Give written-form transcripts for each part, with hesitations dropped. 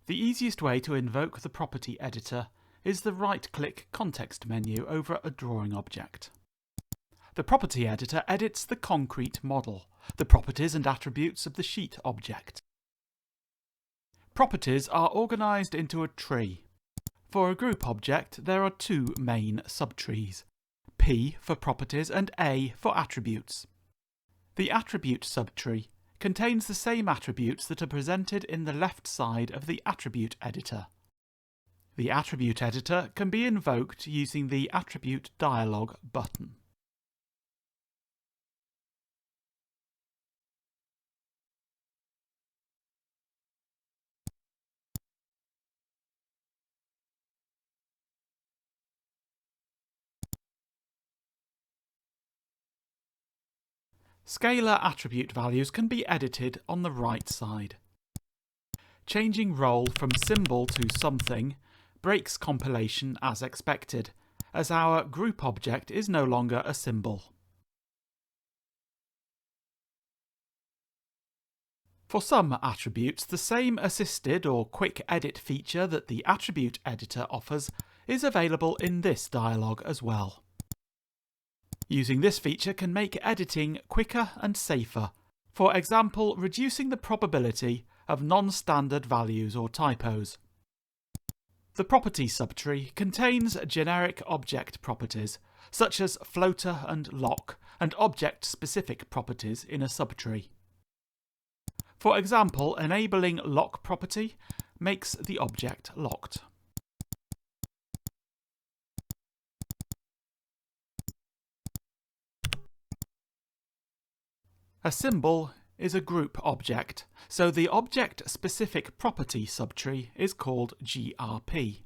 The easiest way to invoke the property editor is the right-click context menu over a drawing object. The property editor edits the concrete model, the properties and attributes of the sheet object. Properties are organised into a tree. For a group object, there are two main subtrees, P for properties and A for attributes. The attribute subtree contains the same attributes that are presented in the left side of the attribute editor. The attribute editor can be invoked using the attribute dialog button. Scalar attribute values can be edited on the right side. Changing role from symbol to something breaks compilation as expected, as our group object is no longer a symbol. For some attributes, the same assisted or quick edit feature that the attribute editor offers is available in this dialog as well. Using this feature can make editing quicker and safer, for example reducing the probability of non-standard values or typos. The property subtree contains generic object properties, such as floater and lock, and object-specific properties in a subtree. For example, enabling lock property makes the object locked. A symbol is a group object, so the object-specific property subtree is called GRP.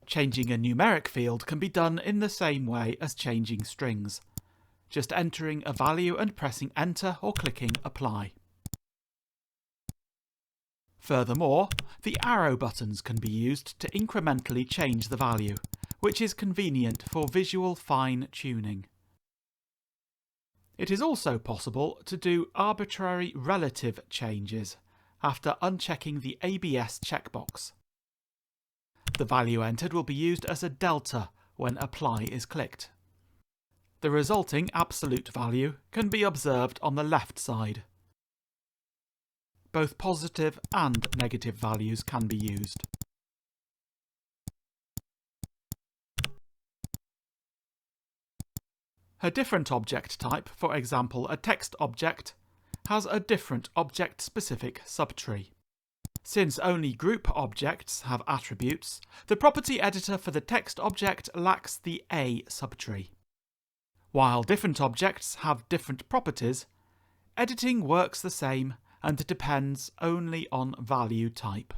Changing a numeric field can be done in the same way as changing strings, just entering a value and pressing Enter or clicking Apply. Furthermore, the arrow buttons can be used to incrementally change the value, which is convenient for visual fine-tuning. It is also possible to do arbitrary relative changes after unchecking the ABS checkbox. The value entered will be used as a delta when Apply is clicked. The resulting absolute value can be observed on the left side. Both positive and negative values can be used. A different object type, for example a text object, has a different object-specific subtree. Since only group objects have attributes, the property editor for the text object lacks the A subtree. While different objects have different properties, editing works the same and depends only on value type.